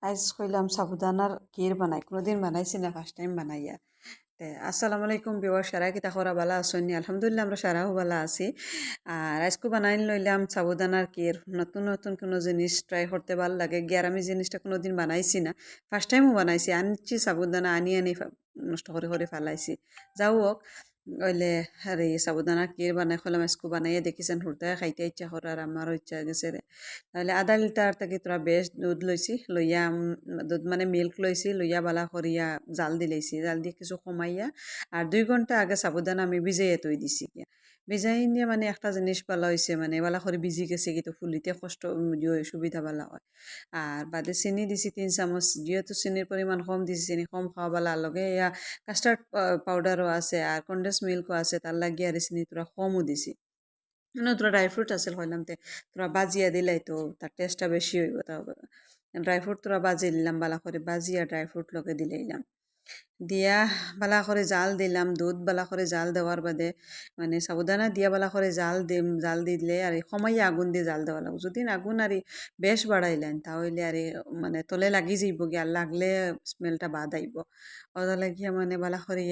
আজ কইলাম সাবুদানার ক্ষীর বানাই কোনোদিন বানাইছি না ফার্স্ট টাইম বানাইয়া আসসালামু আলাইকুম বিওয়ার সারা কিতা খরা বালা আসনি আলহামদুলিল্লাহ আমরা সারাও বালা আছি আর আজকে বানাই লইলাম সাবুদানার ক্ষীর নতুন নতুন কোনো জিনিস ট্রাই করতে ভালো লাগে গিয়ার আমি জিনিসটা কোনোদিন বানাইছি না ফার্স্ট টাইমও বানাইছি আনছি সাবুদানা আনি নষ্ট করে করে ফেলাইছি যাও হোক ওইলে আরে সাবুদানা ক্ষীর বানাই খোলাম আজকে বানাইয়া দেখিছেন হুড়তে খাইতে ইচ্ছা করে আর আমারও ইচ্ছা গেছে রে তাহলে আধা লিটার থেকে তোরা বেশ দুধ লইছি লইয়া দুধ মানে মিল্ক লইছি লইয়া বালা করিয়া জাল দিলেছি জাল দিয়ে কিছু কমাইয়া আর 2 ঘন্টা আগে সাবুদানা আমি ভিজাইয়া তৈ দিছি গিয়া ভিজাই নিয়ে মানে একটা জিনিস ভালো হয়েছে মানে বালা করে ভিজি গেছে কিন্তু ফুলিতে কষ্ট সুবিধা ভালো হয় আর বাদে চিনি দিছি 3 চামচ যেহেতু চিনির পরিমাণ কম দিছি চিনি কম খাওয়া বালা লগে ইয়া কাস্টার্ড পাউডারও আছে আর কন্ডেন্স মিল্কও আছে তার লাগিয়ে আর চিনি তোরা কমও দিছি তোরা ড্রাই ফ্রুট আছিল হইলাম তোরা বাজিয়া দিলাই তো তার টেস্টটা বেশি হইব তা ড্রাই ফ্রুট তোরা বাজিয়ে দিলাম বালা করে বাজিয়া ড্রাই ফ্রুট লগে দিলাইলাম দিয়া বালা করে জাল দিলাম দুধ বালা করে জাল দেওয়ার বাদে মানে সাবুদানা দিয়া বালা করে জাল দিলে আর সময় আগুন দিয়ে জাল দেওয়া লাগবে যদি আগুন আর বেশ বাড়াইলেন তাহলে আর মানে তলে লাগি যাইব গিয়া লাগলে স্মেলটা বাদ আইব ওটা লাগিয়া মানে বালা করে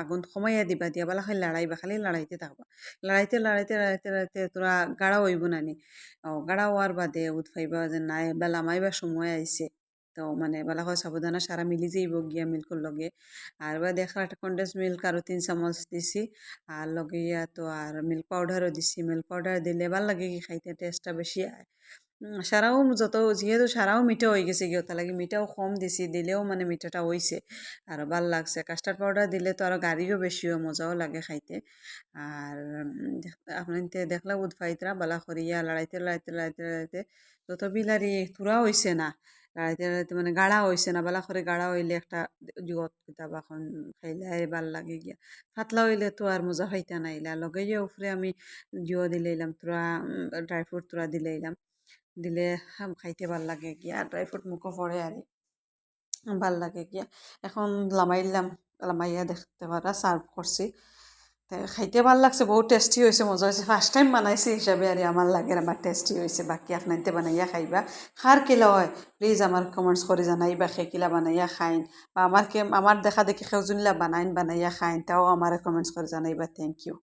আগুন সময়া দিবা দিয়া বালা করে লড়াইবা খালি লড়াইতে থাকবা লড়াইতে তোরা গাঢ় হইব নানি গাঢ় হওয়ার বাদে উৎফাইবা যে নাই বা লামাইবার সময় আইছে তো মানে বালা করে সাবুদানা সারা মিলি যাইব গিয়া মিল্কর লগে আর বা দেখলা একটা কন্ডেন্স মিল্ক আরও 3 চামচ দিছি আর লগে তো আর মিল্ক পাউডারও দিছি মিল্ক পাউডার দিলে ভাল লাগে কি খাইতে টেস্টটা বেশি আয় সারাও যত যেহেতু সারাও মিঠা হয়ে গেছে গিয়ে তার লাগে মিঠাও কম দিছি দিলেও মানে মিঠাটা হইছে আর ভাল লাগছে কাস্টার্ড পাউডার দিলে তো আরও গাড়িও বেশি হয় মজাও লাগে খাইতে আর আপনি দেখলা উৎফাইতরা বালা করিয়া লড়াইতে যত বিলারি তুরা হইছে না লড়াইতে মানে গাঢ়া হইছে না বালা করে গাঢ়া হইলে একটা জগৎ কিতাব এখন খাইলে ভাল লাগে গিয়া পাতলা হইলে তো আর মজা খাইতে নাইলা লগে উপরে আমি জিও দিলাইলাম তোরা ড্রাই ফ্রুট তোরা দিলাইলাম দিলে খাইতে ভাল লাগে গিয়া ড্রাই ফ্রুট মুখও পড়ে আর ভাল লাগে গিয়া এখন লামাইয়া দেখতে পারা সার্ভ করছি খাইতে ভাল লাগছে বহুত টেস্টি হয়েছে মজা হয়েছে ফার্স্ট টাইম বানাইছি হিসাবে আর আমার লাগে আমার টেস্টি হয়েছে বাকি আপনাইতে বানাইয়া খাইবা খার কিলা হয় প্লিজ আমার কমেন্টস করে জানাইবা খে কিলা বানাইয়া খাইন বা আমার দেখা দেখি কেউ জুনিলা বানাইয়া খাইন তাও আমার কমেন্টস করে জানাইবা থ্যাংক ইউ